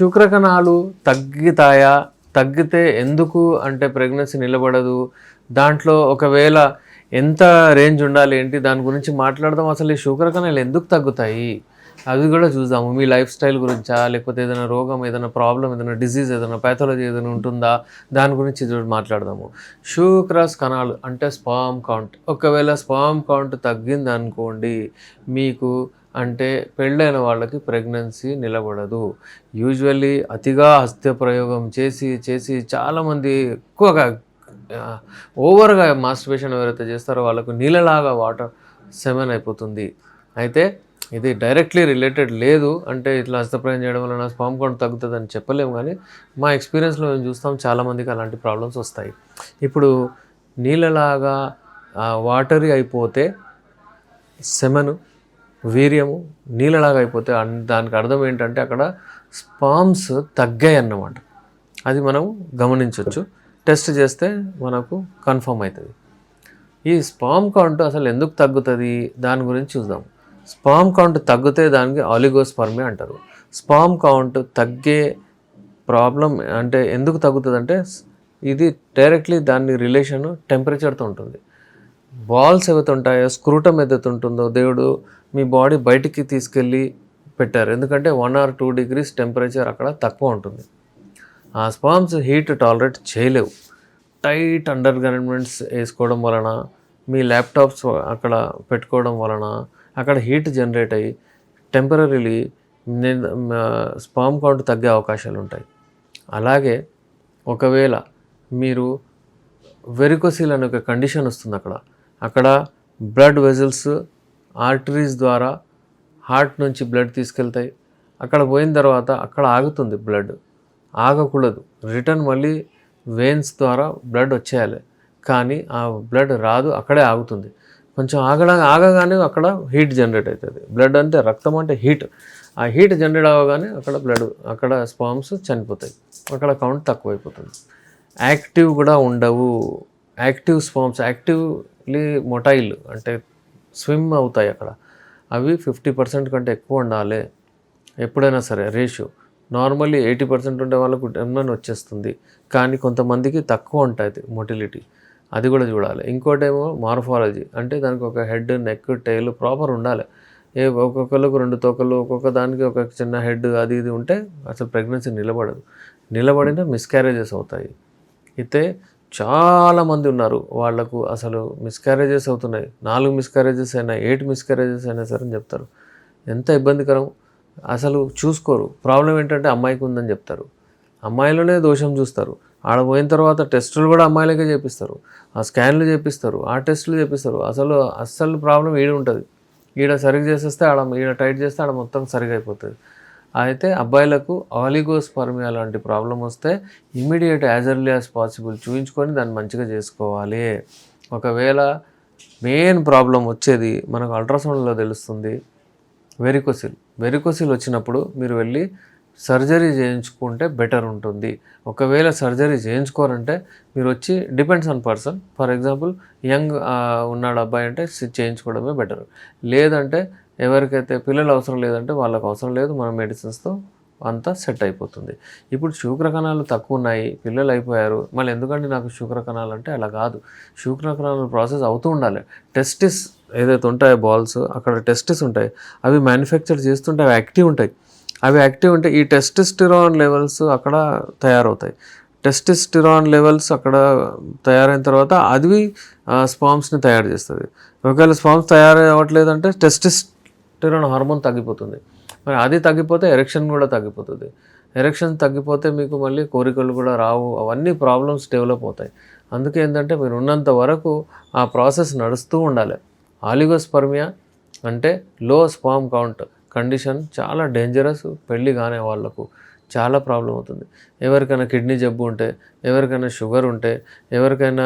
శుక్రకణాలు తగ్గుతాయా? తగ్గితే ఎందుకు అంటే ప్రెగ్నెన్సీ నిలబడదు? దాంట్లో ఒకవేళ ఎంత రేంజ్ ఉండాలి ఏంటి? దాని గురించి మాట్లాడదాం. అసలు ఈ శుక్రకణాలు ఎందుకు తగ్గుతాయి? అవి కూడా చూద్దాము. మీ లైఫ్ స్టైల్ గురించా? లేకపోతే ఏదైనా రోగం, ఏదైనా ప్రాబ్లం, ఏదైనా డిసీజ్, ఏదైనా ప్యాథాలజీ ఏదైనా ఉంటుందా? దాని గురించి మాట్లాడదాము. శుక్రస్ కణాలు అంటే స్పర్మ్ కౌంట్. ఒకవేళ స్పర్మ్ కౌంట్ తగ్గిందనుకోండి, మీకు అంటే పెళ్ళైన వాళ్ళకి ప్రెగ్నెన్సీ నిలబడదు. యూజువల్లీ అతిగా హస్త ప్రయోగం చేసి చాలామంది ఎక్కువగా ఓవర్గా మాస్టర్బేషన్ ఎవరైతే చేస్తారో వాళ్ళకు నీళ్ళలాగా వాటర్ సెమెన్ అయిపోతుంది. అయితే ఇది డైరెక్ట్లీ రిలేటెడ్ లేదు. అంటే ఇట్లా హస్తప్రయోగం చేయడం వలన స్పర్మ్ కౌంట్ తగ్గుతుందని చెప్పలేము, కానీ మా ఎక్స్పీరియన్స్లో మేము చూస్తాం చాలామందికి అలాంటి ప్రాబ్లమ్స్ వస్తాయి. ఇప్పుడు నీళ్ళలాగా వాటరీ అయిపోతే సెమెను, వీర్యము నీళ్ళలాగా అయిపోతే దానికి అర్థం ఏంటంటే అక్కడ స్పర్మ్స్ తగ్గాయి అన్నమాట. అది మనం గమనించవచ్చు. టెస్ట్ చేస్తే మనకు కన్ఫర్మ్ అవుతుంది. ఈ స్పర్మ్ కౌంట్ అసలు ఎందుకు తగ్గుతుంది దాని గురించి చూద్దాం. స్పర్మ్ కౌంట్ తగ్గితే దానికి ఆలిగోస్పర్మియా అంటారు. స్పర్మ్ కౌంట్ తగ్గే ప్రాబ్లం అంటే ఎందుకు తగ్గుతుంది అంటే ఇది డైరెక్ట్లీ దాని రిలేషన్ టెంపరేచర్తో ఉంటుంది. బాల్స్ ఏవైతే ఉంటాయో, స్క్రూటమ్ ఏదైతే ఉంటుందో దేవుడు మీ బాడీ బయటికి తీసుకెళ్ళి పెట్టారు. ఎందుకంటే 1 or 2 degrees టెంపరేచర్ అక్కడ తక్కువ ఉంటుంది. ఆ స్పర్మ్స్ హీట్ టాలరేట్ చేయలేవు. టైట్ అండర్ గార్మెంట్స్ వేసుకోవడం వలన, మీ ల్యాప్టాప్స్ అక్కడ పెట్టుకోవడం వలన అక్కడ హీట్ జనరేట్ అయ్యి టెంపరీలీ స్పర్మ్ కౌంట్ తగ్గే అవకాశాలు ఉంటాయి. అలాగే ఒకవేళ మీరు వెరికోసిల్ అనే ఒక కండిషన్ వస్తుంది. అక్కడ బ్లడ్ వెజల్స్ ఆర్టరీస్ ద్వారా హార్ట్ నుంచి బ్లడ్ తీసుకెళ్తాయి. అక్కడ పోయిన తర్వాత అక్కడ ఆగుతుంది బ్లడ్. ఆగకూడదు, రిటర్న్ మళ్ళీ వెయిన్స్ ద్వారా బ్లడ్ వచ్చేయాలి. కానీ ఆ బ్లడ్ రాదు, అక్కడే ఆగుతుంది. కొంచెం ఆగగానే అక్కడ హీట్ జనరేట్ అవుతుంది. బ్లడ్ అంటే రక్తం అంటే హీట్. ఆ హీట్ జనరేట్ అవ్వగానే అక్కడ స్పర్మ్స్ చనిపోతాయి. అక్కడ కౌంట్ తక్కువైపోతుంది. యాక్టివ్ కూడా ఉండవు. యాక్టివ్ స్పర్మ్స్ యాక్టివ్లీ మొటైల్ అంటే స్విమ్ అవుతాయి అక్కడ. అవి 50% కంటే ఎక్కువ ఉండాలి ఎప్పుడైనా సరే. రేషియో నార్మల్లీ 80% ఉండే వాళ్ళకు 10 వచ్చేస్తుంది. కానీ కొంతమందికి తక్కువ ఉంటుంది మొటిలిటీ. అది కూడా చూడాలి. ఇంకోటేమో మార్ఫాలజీ అంటే దానికి ఒక హెడ్, నెక్, టైల్ ప్రాపర్ ఉండాలి. ఒక్కొక్కరికి 2 తోకలు, ఒక్కొక్క దానికి ఒక చిన్న హెడ్, అది ఇది ఉంటే అసలు ప్రెగ్నెన్సీ నిలబడదు. నిలబడిన మిస్క్యారేజెస్ అవుతాయి. అయితే చాలామంది ఉన్నారు వాళ్ళకు అసలు మిస్క్యారేజెస్ అవుతున్నాయి. 4 మిస్క్యారేజెస్ అయినా 8 మిస్క్యారేజెస్ అయినా సరే అని చెప్తారు. ఎంత ఇబ్బందికరం. అసలు చూసుకోరు. ప్రాబ్లం ఏంటంటే అమ్మాయికి ఉందని చెప్తారు. అమ్మాయిలోనే దోషం చూస్తారు. ఆడ పోయిన తర్వాత టెస్టులు కూడా అమ్మాయిలకే చేపిస్తారు. ఆ స్కాన్లు చేపిస్తారు, ఆ టెస్టులు చేపిస్తారు. అస్సలు ప్రాబ్లం ఈడ ఉంటుంది. ఈడ సరిగ్గా చేసేస్తే ఈడ టైట్ చేస్తే ఆడ మొత్తం సరిగా అయిపోతుంది. అయితే అబ్బాయిలకు ఆలిగోస్పర్మియా లాంటి ప్రాబ్లం వస్తే immediate as early as possible చూయించుకొని దాన్ని మంచిగా చేసుకోవాలి. ఒకవేళ మెయిన్ ప్రాబ్లం వచ్చేది మనకు అల్ట్రాసౌండ్లో తెలుస్తుంది. వెరికోసిల్ వచ్చినప్పుడు మీరు వెళ్ళి సర్జరీ చేయించుకుంటే బెటర్ ఉంటుంది. ఒకవేళ సర్జరీ చేయించుకోరంటే మీరు వచ్చి depends on person. For example young ఉన్నాడు అబ్బాయి అంటే చేయించుకోవడమే బెటర్. లేదంటే ఎవరికైతే పిల్లలు అవసరం లేదంటే వాళ్ళకు అవసరం లేదు, మన మెడిసిన్స్తో అంతా సెట్ అయిపోతుంది. ఇప్పుడు శుక్రకణాలు తక్కువ ఉన్నాయి, పిల్లలు అయిపోయారు, మళ్ళీ ఎందుకంటే నాకు శుక్రకణాలు అంటే అలా కాదు. శుక్రకణాలు ప్రాసెస్ అవుతూ ఉండాలి. టెస్టిస్ ఏదైతే ఉంటాయో బాల్స్, అక్కడ టెస్టిస్ ఉంటాయి. అవి మ్యానుఫ్యాక్చర్ చేస్తుంటే అవి యాక్టివ్ ఉంటాయి. అవి యాక్టివ్ ఉంటే ఈ టెస్టోస్టెరాన్ లెవెల్స్ అక్కడ తయారవుతాయి. టెస్టోస్టెరాన్ లెవెల్స్ అక్కడ తయారైన తర్వాత అది స్పర్మ్స్ని తయారు చేస్తుంది. ఒకవేళ స్పర్మ్స్ తయారవ్వట్లేదంటే టెస్టోస్టెరాన్ హార్మోన్ తగ్గిపోతుంది. మరి అది తగ్గిపోతే ఎరెక్షన్ కూడా తగ్గిపోతుంది. ఎరెక్షన్ తగ్గిపోతే మీకు మళ్ళీ కోరికలు కూడా రావు. అవన్నీ ప్రాబ్లమ్స్ డెవలప్ అవుతాయి. అందుకే ఏంటంటే మీరు ఉన్నంత వరకు ఆ ప్రాసెస్ నడుస్తూ ఉండాలి. ఆలిగోస్పర్మియా అంటే లో స్పర్మ్ కౌంట్ కండిషన్ చాలా డేంజరస్. పెళ్ళి కానే వాళ్ళకు చాలా ప్రాబ్లం అవుతుంది. ఎవరికైనా కిడ్నీ జబ్బు ఉంటే, ఎవరికైనా షుగర్ ఉంటే, ఎవరికైనా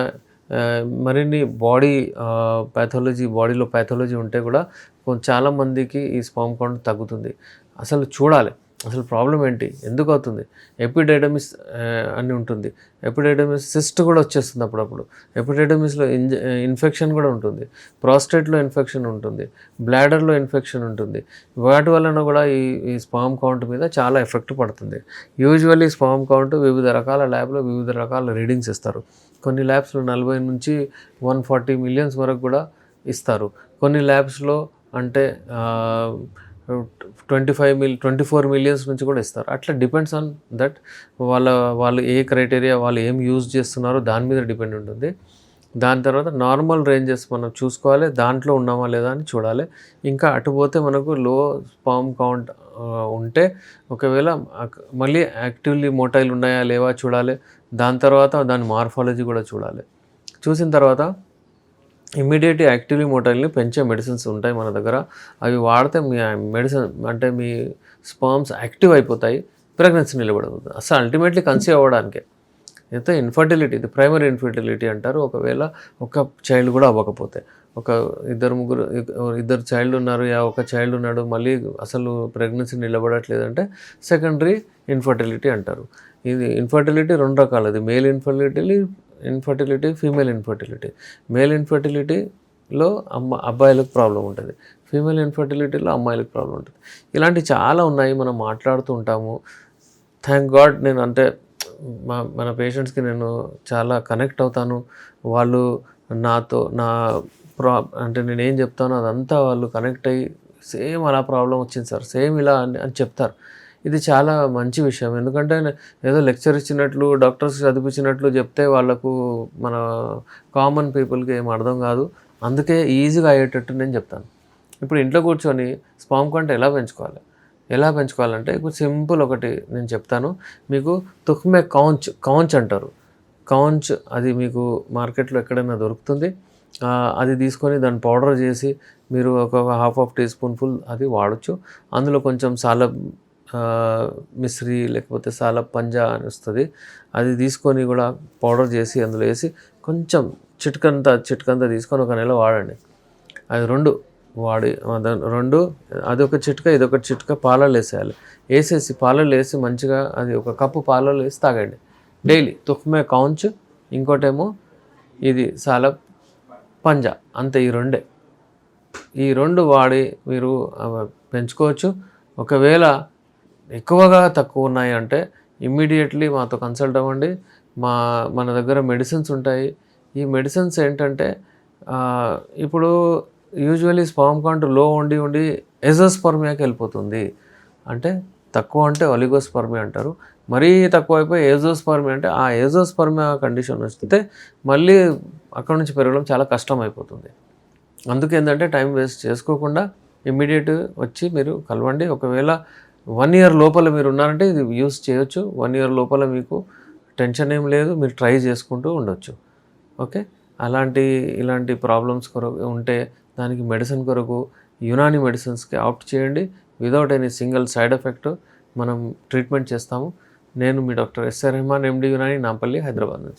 మరిన్ని బాడీలో ప్యాథాలజీ ఉంటే కూడా చాలామందికి ఈ స్పర్మ్ కౌంట్ తగ్గుతుంది. అసలు చూడాలి. అసలు ప్రాబ్లం ఏంటి, ఎందుకు అవుతుంది? ఎపిడైడమిస్ అని ఉంటుంది. ఎపిడైడమిస్ సిస్ట్ కూడా వచ్చేస్తుంది అప్పుడప్పుడు. ఎపిడైడమిస్లో ఇన్ఫెక్షన్ కూడా ఉంటుంది. ప్రాస్టేట్లో ఇన్ఫెక్షన్ ఉంటుంది. బ్లాడర్లో ఇన్ఫెక్షన్ ఉంటుంది. వాటి వలన కూడా ఈ స్పామ్ కౌంట్ మీద చాలా ఎఫెక్ట్ పడుతుంది. యూజువల్లీ స్పామ్ కౌంట్ వివిధ రకాల ల్యాబ్లో వివిధ రకాల రీడింగ్స్ ఇస్తారు. కొన్ని ల్యాబ్స్లో 40 నుంచి 140 మిలియన్స్ వరకు కూడా ఇస్తారు. కొన్ని ల్యాబ్స్లో అంటే 24 మిలియన్స్ నుంచి కూడా ఇస్తారు. అట్లా డిపెండ్స్ ఆన్ దట్. వాళ్ళు ఏ క్రైటీరియా, వాళ్ళు ఏం యూజ్ చేస్తున్నారో దాని మీద డిపెండ్ ఉంటుంది. దాని తర్వాత నార్మల్ రేంజెస్ మనం చూసుకోవాలి, దాంట్లో ఉన్నామా లేదా అని చూడాలి. ఇంకా అటుపోతే మనకు లో స్పామ్ కౌంట్ ఉంటే ఒకవేళ మళ్ళీ యాక్టివ్లీ మోటైల్ ఉన్నాయా లేవా చూడాలి. దాని తర్వాత దాని మార్ఫాలజీ కూడా చూడాలి. చూసిన తర్వాత ఇమ్మీడియట్ యాక్టివ్లీ మోటైల్ని పెంచే మెడిసిన్స్ ఉంటాయి మన దగ్గర. అవి వాడితే మీ మెడిసిన్ అంటే మీ స్పర్మ్స్ యాక్టివ్ అయిపోతాయి, ప్రెగ్నెన్సీ నిలబడదు. అసలు అల్టిమేట్లీ కన్సీవ్ అవ్వడానికే. అయితే ఇన్ఫర్టిలిటీ, ఇది ప్రైమరీ ఇన్ఫర్టిలిటీ అంటారు. ఒకవేళ ఒక చైల్డ్ కూడా అవ్వకపోతే, ఒక ఇద్దరు చైల్డ్ ఉన్నారు, ఒక చైల్డ్ ఉన్నాడు, మళ్ళీ అసలు ప్రెగ్నెన్సీ నిలబడట్లేదంటే సెకండరీ ఇన్ఫర్టిలిటీ అంటారు. ఇది ఇన్ఫర్టిలిటీ 2 రకాలు. అది male infertility, female infertility. Male ఇన్ఫర్టిలిటీలో అబ్బాయిలకు ప్రాబ్లం ఉంటుంది, ఫీమేల్ ఇన్ఫర్టిలిటీలో అమ్మాయిలకు ప్రాబ్లం ఉంటుంది. ఇలాంటివి చాలా ఉన్నాయి, మనం మాట్లాడుతూ ఉంటాము. థ్యాంక్ గాడ్ నేను అంటే మన పేషెంట్స్కి నేను చాలా కనెక్ట్ అవుతాను. వాళ్ళు నాతో అంటే నేను ఏం చెప్తానో అదంతా వాళ్ళు కనెక్ట్ అయ్యి సేమ్ అలా ప్రాబ్లం వచ్చింది సార్, సేమ్ ఇలా అని చెప్తారు. ఇది చాలా మంచి విషయం. ఎందుకంటే ఏదో లెక్చర్ ఇచ్చినట్లు, డాక్టర్స్ చదివించినట్లు చెప్తే వాళ్ళకు, మన కామన్ పీపుల్కి ఏం అర్థం కాదు. అందుకే ఈజీగా అయ్యేటట్టు నేను చెప్తాను. ఇప్పుడు ఇంట్లో కూర్చొని స్పామ్ కౌంట్ ఎలా పెంచుకోవాలంటే ఇప్పుడు సింపుల్ ఒకటి నేను చెప్తాను మీకు. తుఖ్మే కౌంచ్ అంటారు. కౌంచ్ అది మీకు మార్కెట్లో ఎక్కడైనా దొరుకుతుంది. అది తీసుకొని దాన్ని పౌడర్ చేసి మీరు ఒక ½ టీస్పూన్ అది వాడచ్చు. అందులో కొంచెం సాలబ్ మిశ్రీ లేకపోతే సాలబ్ పంజా అని వస్తుంది. అది తీసుకొని కూడా పౌడర్ చేసి అందులో వేసి కొంచెం చిట్కంతా తీసుకొని 1 నెల వాడండి. అది 2 అదొక చిట్కా, ఇదొక చిట్కా పాలల్లో వేసేసి పాలల్లో వేసి మంచిగా అది 1 కప్పు పాలల్లో వేసి తాగండి డైలీ. తుఖ్మే కౌంచ్, ఇంకోటేమో ఇది సాలబ్ పంజా, అంతే. ఈ 2 వాడి మీరు పెంచుకోవచ్చు. ఒకవేళ ఎక్కువగా తక్కువ ఉన్నాయి అంటే ఇమ్మీడియట్లీ మాతో కన్సల్ట్ అవ్వండి. మన దగ్గర మెడిసిన్స్ ఉంటాయి. ఈ మెడిసిన్స్ ఏంటంటే ఇప్పుడు యూజువల్లీ స్పామ్ కౌంట్ లో ఉండి ఎజోస్పర్మియాకి వెళ్ళిపోతుంది. అంటే తక్కువ అంటే ఒలిగోస్పర్మియా అంటారు. మరీ తక్కువ అయిపోయి ఏజోస్పర్మియా అంటే ఆ ఏజోస్పర్మియా కండిషన్ వస్తే మళ్ళీ అక్కడ నుంచి పెరగడం చాలా కష్టం అయిపోతుంది. అందుకేంటంటే టైం వేస్ట్ చేసుకోకుండా ఇమ్మీడియట్ వచ్చి మీరు కలవండి. ఒకవేళ 1 year లోపల మీరు ఉన్నారంటే ఇది యూస్ చేయొచ్చు. 1 year లోపల మీకు టెన్షన్ ఏం లేదు, మీరు ట్రై చేసుకుంటూ ఉండొచ్చు. ఓకే, ఇలాంటి ప్రాబ్లమ్స్ కొరకు ఉంటే దానికి మెడిసిన్ కొరకు యునాని మెడిసిన్స్కి ఆప్ట్ చేయండి. Without any single side effect మనం ట్రీట్మెంట్ చేస్తాము. నేను మీ డాక్టర్ ఎస్ఆర్ రెహమాన్, ఎండి యునాని, నాంపల్లి, హైదరాబాద్ నుంచి.